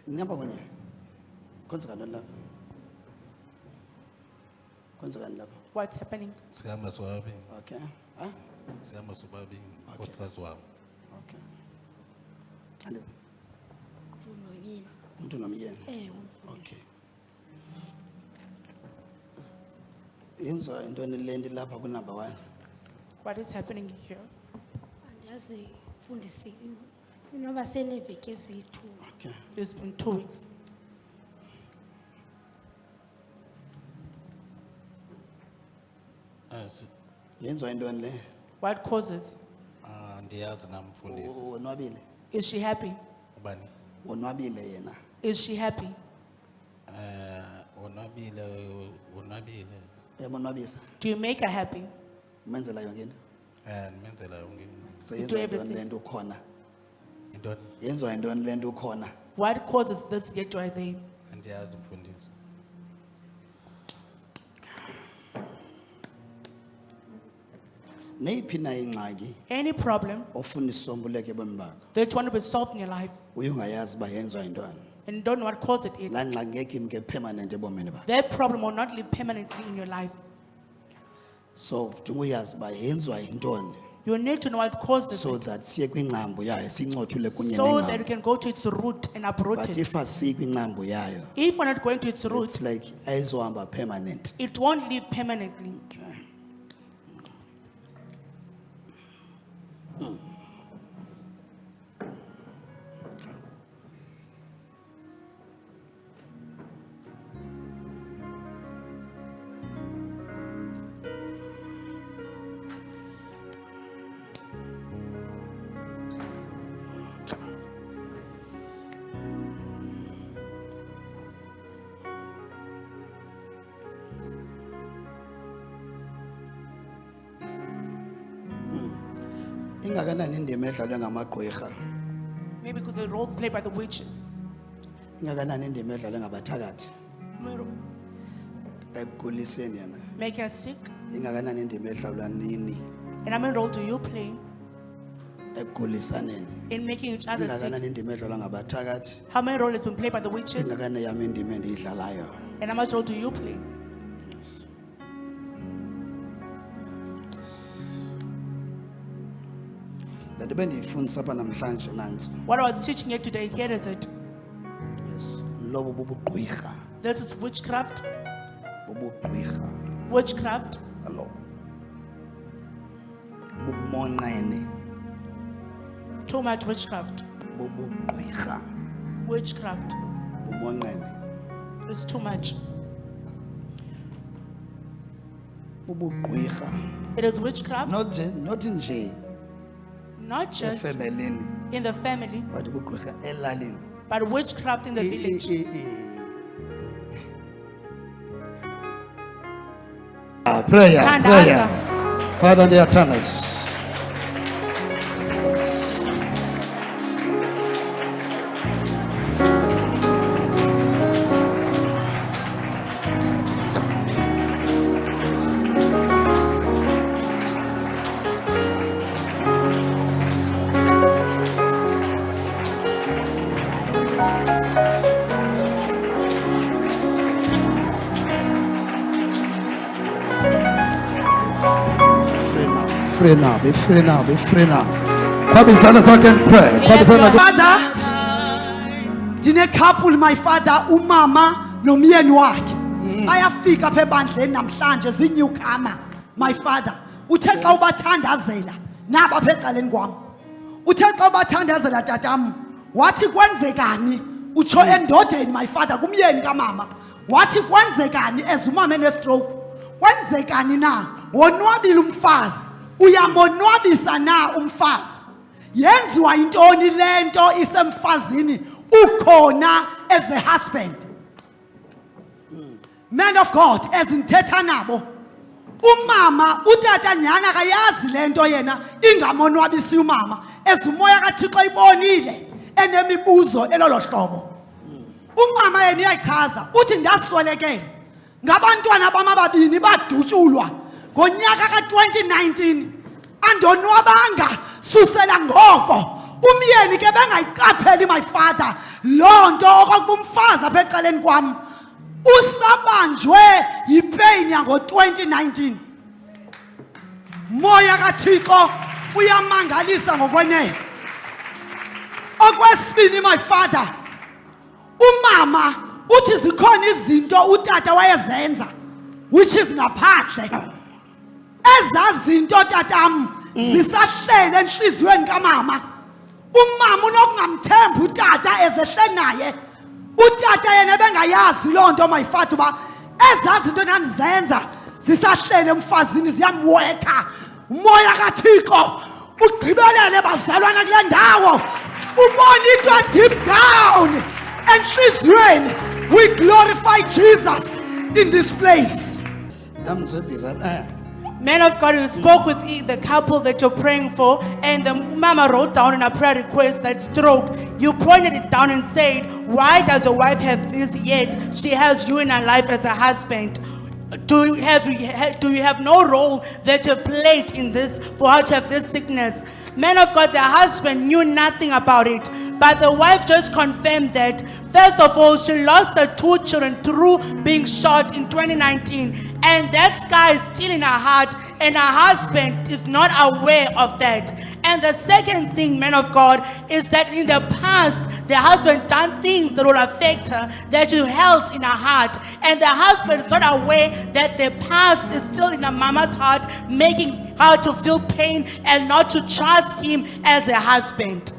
Nyamba kwenye. Kwenzekani lapha? Kwenzekani lapha? What's happening? Siyama sobabili. Okay. Ah? Siyama sobabili. Okay. Nkosikazi wami. Okay. Ande. unoyini Umuntu nomyeni. umfundisi Okay. Yenza into enelendi lapha ku number 1. What is happening here? andiyazi mfundisi inoba seneveki ezithu Okay. It's been 2 weeks. Yenza into enele. What causes? Ndiyazi nami mfundisi. Wonwabile. Is she happy? Ubani? Wonwabile yena. Is she happy? Wonwabile. Emonwabisa. Do you make her happy? Menzela yonke into. Nimenzela yonke into. So You yenza do into everything. enele ukhona. Intoni? Yenza into enele ukhona. What causes this yet are they? Andiyazi mfundisi. Neyiphi na ingxaki Any problem ofuna isombuleke ebomini bakho. that you want to be solved in your life Uyungayazi ba yenziwa yintoni. and you don't know what caused it. La ngxaki ngeke imke permanent ebomini bakho. That problem will not live permanently in your life. So udinga uyazi ba yenziwa yintoni You need to know what causes so it that siye kwingcambu yayo sincothule kunye so that you nengcambu. can go to its root and uproot But it. if asiyi kwingcambu yayo, If we're not going to its root, it's like ayizohamba permanent. it won't live permanently. Okay. Ingakanani indima edlalwe ngamagqwirha? Maybe because the role played by the witches. Ingakanani indima edlalwe ngabathakathi ekuguliseni yena? Make us sick. Ingakanani indima edlalwa nini And how many role do you play ekugulisaneni? in making each other sick? Ingakanani indima edlalwa ngabathakathi? How many role has been played by the witches? Ingakanani yami indima endiyidlalayo? And how much role do you play? Yes. Le nto bendiyifundisa apha namhlanje nantsi. What I was teaching you today, here is it. Yes. Lobo bubugqwirha. This is witchcraft. Bubugqwirha. Witchcraft. Alo. Bumonqene. Too much witchcraft. Bubugqwirha. Witchcraft. Bumonqene. It's too much. Bubugqwirha. It is witchcraft, Not nje not just efemelini, in the family, but bubugqwirha elalini. but witchcraft in the village. Prayer, Thandaza. prayer. Father, ndiyathanda. Free now, be free now, be free now. Kwabizana sakhe and pray. Kwabizana Father, ndine couple my father umama nomyeni wakhe bayafika apha ebandleni namhlanje zinyukama my father uthe xa ubathandazela naba apha ecaleni kwam uthe xa ubathandazela tatam wathi kwenzekani utsho endodeni my father kumyeni kamama wathi kwenzekani ezumama enestroke kwenzekani na wonwabile umfazi uyamonwabisa na umfazi yenziwa intoni lento isemfazini ukhona as a husband man of God ezinthetha nabo umama utata nyana akayazi lento yena ingamonwabisi umama ezumoya kaThixo ibonile enemibuzo elolo hlobo umama yena uyayichaza uthi ndaswelekela ngabantwana bam ababini badutshulwa ngonyaka ka2019 andonwabanga susela ngoko umyeni ke bengayiqapheli my father loo nto okokuba umfazi apha ecaleni kwam usabanjwe yipain yango-2019 moya kaThixo uyamangalisa ngokwenene. Okwesibini my father umama uthi zikhona izinto utata wayezenza which is ngaphandle ezazinto tatam zisahlele enhliziyweni kamama. Umama unokungamthembi utata ezehle naye utata yena bengayazi loo nto my father uba ezazinto nandizenza zisahlele emfazini ziyamweka. Umoya kaThixo ugqibelele bazalwana kule ndawo ubona into deep down enhliziyweni. We glorify Jesus in this place. Man of God, you spoke with the couple that you're praying for, and the mama wrote down in a prayer request that stroke. You pointed it down and said, why does a wife have this yet she has you in her life as a husband? Do you have no role that you played in this for her to have this sickness? Man of God, the husband knew nothing about it, but the wife just confirmed that. First of all, she lost her 2 children through being shot in 2019, and that scar is still in her heart, and her husband is not aware of that. And the second thing, man of God, is that in the past, the husband done things that will affect her, that she held in her heart. And the husband is not aware that the past is still in her mama's heart, making her to feel pain and not to trust him as a husband.